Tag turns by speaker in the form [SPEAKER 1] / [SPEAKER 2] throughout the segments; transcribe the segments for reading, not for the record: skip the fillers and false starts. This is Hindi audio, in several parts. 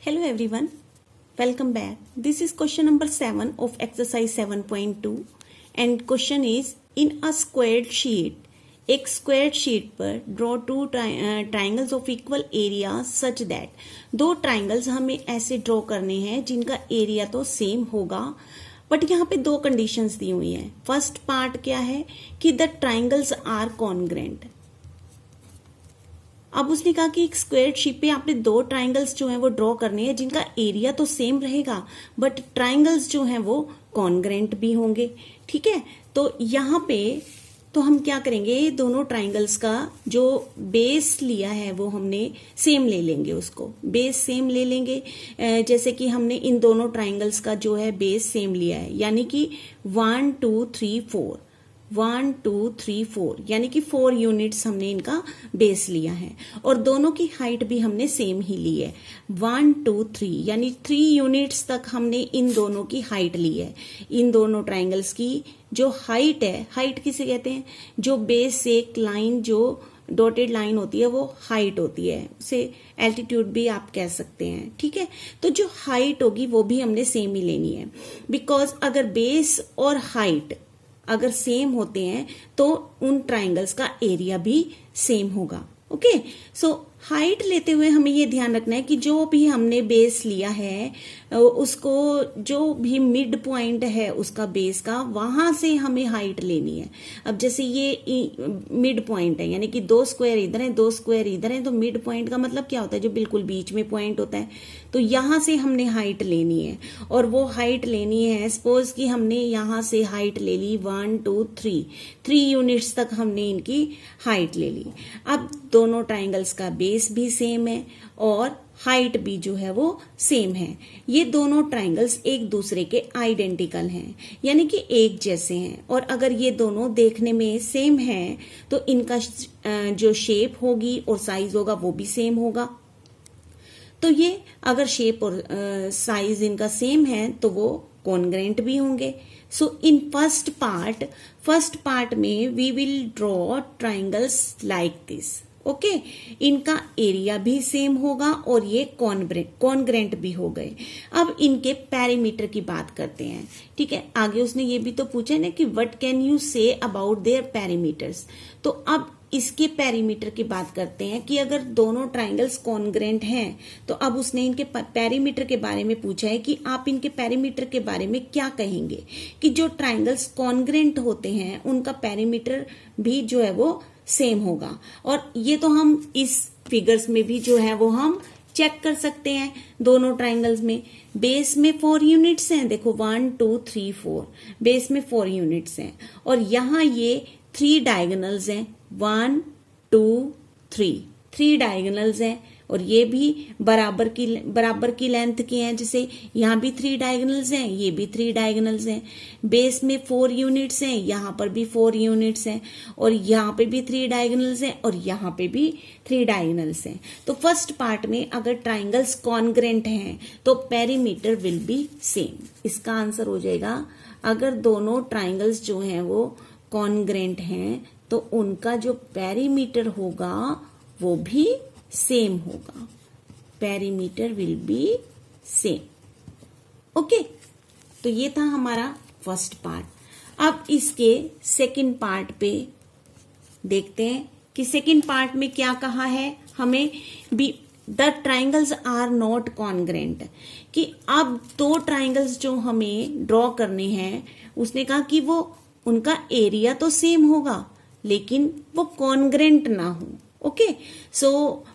[SPEAKER 1] Hello everyone, welcome back. This is question number 7 of exercise 7.2 and question is in a squared sheet. एक स्क्वायर शीट पर draw two triangles of equal area such that दो ट्राइंगल्स हमें ऐसे ड्रॉ करने हैं जिनका एरिया तो सेम होगा बट यहाँ पे दो कंडीशंस दी हुई हैं. फर्स्ट पार्ट क्या है कि द ट्राइंगल्स आर कॉन्ग्रेंट. अब उसने कहा कि एक स्क्वायर शीट पे आपने दो ट्राइंगल्स जो हैं वो ड्रॉ करने हैं जिनका एरिया तो सेम रहेगा बट ट्राइंगल्स जो हैं वो कॉन्ग्रेंट भी होंगे. ठीक है, तो यहाँ पे तो हम क्या करेंगे, दोनों ट्राइंगल्स का जो बेस लिया है वो हमने सेम ले लेंगे, उसको बेस सेम ले लेंगे. जैसे कि हमने इन दोनों ट्राइंगल्स का जो है बेस सेम लिया है यानी कि 1 2 3 4 1 2 3 4 यानी कि 4 यूनिट्स हमने इनका बेस लिया है और दोनों की हाइट भी हमने सेम ही ली है. 1 2 3 यानी 3 यूनिट्स तक हमने इन दोनों की हाइट ली है. इन दोनों ट्राइंगल्स की जो हाइट है, हाइट किसे कहते हैं, जो बेस से एक लाइन जो डॉटेड लाइन होती है वो हाइट होती है, उसे एल्टीट्यूड भी आप कह सकते हैं. ठीक है, तो जो हाइट होगी वो भी हमने सेम ही लेनी है बिकॉज अगर बेस और हाइट अगर सेम होते हैं तो उन ट्राइंगल्स का एरिया भी सेम होगा. ओके, सो हाइट लेते हुए हमें ये ध्यान रखना है कि जो भी हमने बेस लिया है उसको जो भी मिड पॉइंट है उसका बेस का वहां से हमें हाइट लेनी है. अब जैसे ये मिड पॉइंट है यानी कि दो स्क्वायर इधर है दो स्क्वायर इधर है, तो मिड पॉइंट का मतलब क्या होता है, जो बिल्कुल बीच में पॉइंट होता है. तो यहां से हमने हाइट लेनी है और वो हाइट लेनी है, सपोज कि हमने यहां से हाइट ले ली 1 2 3 यूनिट्स तक हमने इनकी हाइट ले ली. अब दोनों ट्राइंगल्स का बेस भी सेम है और हाइट भी जो है वो सेम है. ये दोनों ट्राइंगल्स एक दूसरे के आइडेंटिकल हैं यानी कि एक जैसे हैं और अगर ये दोनों देखने में सेम हैं तो इनका जो शेप होगी और साइज होगा वो भी सेम होगा. तो ये अगर शेप और साइज इनका सेम है तो वो कॉन्ग्रेंट भी होंगे. सो इन फर्स्ट पार्ट में we will draw triangles like this. Okay, इनका एरिया भी सेम होगा और ये कॉन्ग्रेंट भी हो गए. अब इनके पेरीमीटर की बात करते हैं. ठीक है, आगे उसने ये भी तो पूछा ना कि what can you say about their perimeters. तो अब इसके पेरीमीटर की बात करते हैं कि अगर दोनों ट्राइंगल्स कॉन्ग्रेंट हैं तो अब उसने इनके पेरीमीटर के बारे में पूछा है कि आप इनके पेरीमीटर के बारे में क्या कहेंगे कि जो ट्राइंगल्स कॉन्ग्रेंट होते हैं उनका पेरीमीटर भी जो है वो सेम होगा. और ये तो हम इस फिगर्स में भी जो है वो हम चेक कर सकते हैं. दोनों ट्राइंगल्स में बेस में 4 यूनिट्स हैं, देखो 1 2 3 4 बेस में 4 यूनिट्स हैं और यहाँ ये 3 डायगोनल्स हैं 1 2 3 डायगोनल्स हैं और ये भी बराबर की लेंथ के हैं. जैसे यहाँ भी 3 डायगोनल्स हैं, ये भी 3 डायगोनल्स हैं. बेस में 4 यूनिट्स हैं, यहाँ पर भी 4 यूनिट्स हैं और यहाँ पे भी 3 डायगोनल्स हैं और यहाँ पे भी 3 डायगोनल्स हैं. तो फर्स्ट पार्ट में अगर ट्राइंगल्स कॉन्ग्रेंट हैं तो पेरीमीटर विल बी सेम. इसका आंसर हो जाएगा अगर दोनों ट्राइंगल्स जो हैं वो कॉन्ग्रेंट हैं तो उनका जो पेरीमीटर होगा वो भी सेम होगा. Perimeter will be same. Okay, तो ये था हमारा फर्स्ट पार्ट. अब इसके सेकंड पार्ट पे देखते हैं कि सेकंड पार्ट में क्या कहा है हमें. The triangles are not congruent, कि अब दो ट्राइंगल्स जो हमें ड्रॉ करने हैं उसने कहा कि वो उनका एरिया तो सेम होगा लेकिन वो कॉन्ग्रेंट ना हो. ओके, सो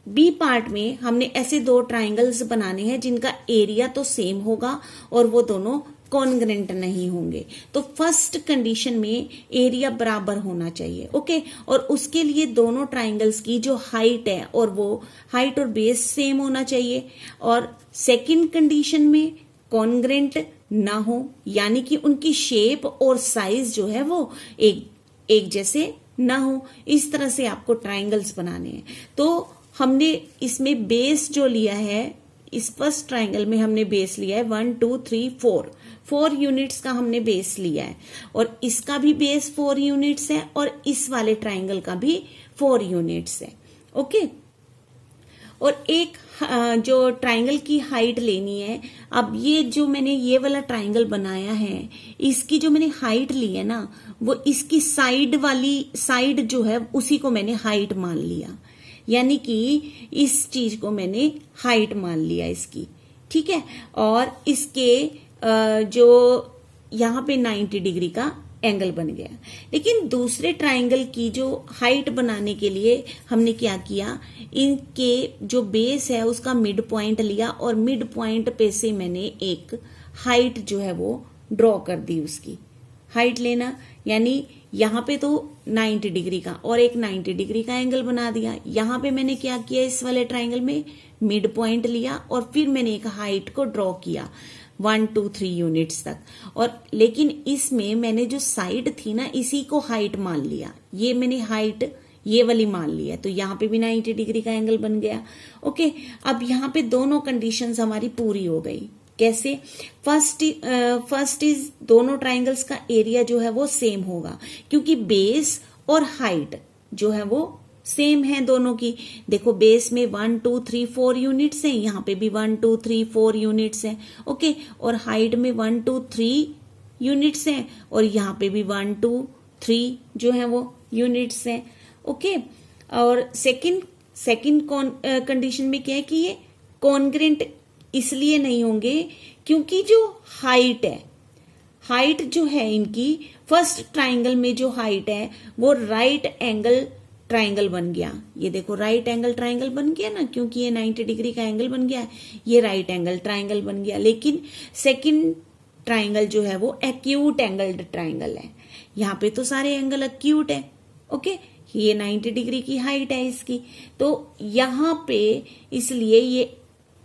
[SPEAKER 1] बी पार्ट में हमने ऐसे दो ट्राइंगल्स बनाने हैं जिनका एरिया तो सेम होगा और वो दोनों कॉन्ग्रेंट नहीं होंगे. तो फर्स्ट कंडीशन में एरिया बराबर होना चाहिए. ओके, और उसके लिए दोनों ट्राइंगल्स की जो हाइट है और वो हाइट और बेस सेम होना चाहिए. और सेकंड कंडीशन में कॉन्ग्रेंट ना हो यानी कि उनकी शेप और साइज जो है वो एक जैसे ना हो. इस तरह से आपको ट्राइंगल्स बनाने हैं. तो हमने इसमें बेस जो लिया है, इस फर्स्ट ट्राइंगल में हमने बेस लिया है 1 2 3 4 यूनिट्स का हमने बेस लिया है और इसका भी बेस 4 यूनिट्स है और इस वाले ट्राइंगल का भी 4 यूनिट्स है. ओके, और एक जो ट्राइंगल की हाइट लेनी है। अब ये जो मैंने ये वाला ट्राइंगल बनाया है, इसकी जो मैंने हाइट ली है ना, वो इसकी साइड वाली साइड जो है उसी को मैंने हाइट मान लिया, यानी कि इस चीज को मैंने हाइट मान लिया इसकी, ठीक है। और इसके जो यहाँ पे 90 डिग्री का एंगल बन गया। लेकिन दूसरे ट्राइंगल की जो हाइट बनाने के लिए हमने क्या किया, इनके जो बेस है उसका मिड पॉइंट लिया और मिड पॉइंट पे से मैंने एक हाइट जो है वो ड्रॉ कर दी। उसकी हाइट लेना यानी यहाँ पे तो 90 डिग्री का और एक 90 डिग्री का एंगल बना दिया। यहाँ पे मैंने क्या किया, इस वाले ट्राइंगल में मिड पॉइंट लिया और फिर मैंने एक हाइट को ड्रॉ किया 1 2 3 यूनिट्स तक। और लेकिन इसमें मैंने जो साइड थी ना, इसी को हाइट मान लिया, ये मैंने हाइट ये वाली मान लिया, तो यहाँ पे भी 90 डिग्री का एंगल बन गया। ओके, अब यहाँ पे दोनों कंडीशंस हमारी पूरी हो गई। कैसे? फर्स्ट इज दोनों ट्राइंगल्स का एरिया जो है वो सेम होगा, क्योंकि बेस और हाइट जो है वो सेम है दोनों की। देखो बेस में 1 2 3 4 यूनिट्स हैं, यहाँ पे भी 1 2 3 4 यूनिट्स हैं। ओके, और हाइट में 1 2 3 यूनिट्स हैं और यहाँ पे भी 1 2 3 जो है वो यूनिट्स हैं। ओके, और सेकंड कंडीशन में क्या है कि ये कॉन्ग्रेंट इसलिए नहीं होंगे क्योंकि जो हाइट जो है इनकी, फर्स्ट ट्राइंगल में जो हाइट है वो राइट एंगल ट्राइंगल बन गया। ये देखो राइट एंगल ट्राइंगल बन गया ना, क्योंकि ये 90 डिग्री का एंगल बन गया, ये राइट एंगल ट्राइंगल बन गया। लेकिन सेकंड ट्राइंगल जो है वो एक्यूट एंगल्ड ट्राइंगल है। यहाँ पे तो सारे एंगल एक्यूट है। ओके, ये 90 डिग्री की हाइट है इसकी, तो यहाँ पे इसलिए ये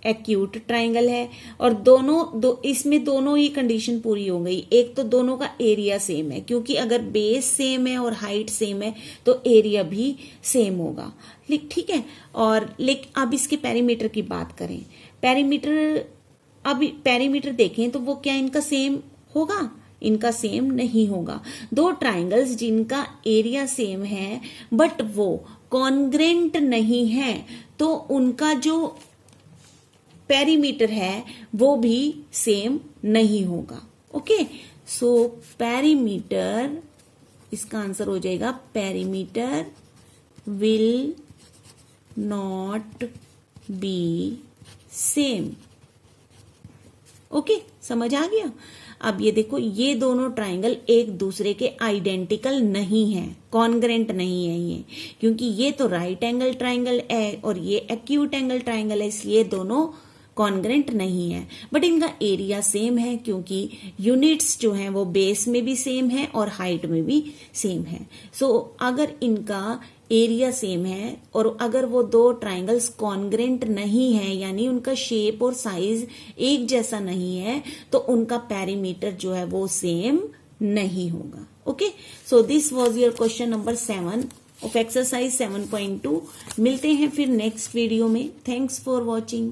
[SPEAKER 1] एक्यूट ट्राइंगल है। और इसमें दोनों ही कंडीशन पूरी हो गई। एक तो दोनों का एरिया सेम है, क्योंकि अगर बेस सेम है और हाइट सेम है तो एरिया भी सेम होगा, ठीक है। और लेकिन अब इसके पेरीमीटर की बात करें, पेरीमीटर देखें तो वो क्या इनका सेम होगा? इनका सेम नहीं होगा। दो ट्राइंगल्स जिनका एरिया सेम है बट वो कॉन्ग्रेंट नहीं है, तो उनका जो पेरीमीटर है वो भी सेम नहीं होगा। ओके, सो पेरीमीटर, इसका आंसर हो जाएगा perimeter will not be same. Okay, समझ आ गया? अब ये देखो, ये दोनों ट्राइंगल एक दूसरे के आइडेंटिकल नहीं है, कॉन्ग्रेंट नहीं है ये, क्योंकि ये तो राइट एंगल ट्राइंगल है और ये एक्यूट एंगल ट्राइंगल है, इसलिए दोनों कॉन्ग्रेंट नहीं है। बट इनका एरिया सेम है, क्योंकि यूनिट्स जो हैं वो बेस में भी सेम है और हाइट में भी सेम है। सो अगर इनका एरिया सेम है और अगर वो दो ट्राइंगल्स कॉन्ग्रेंट नहीं है, यानी उनका शेप और साइज एक जैसा नहीं है, तो उनका पेरीमीटर जो है वो सेम नहीं होगा। Okay, so this was your question number 7 of exercise 7.2। मिलते हैं फिर नेक्स्ट वीडियो में। Thanks for watching.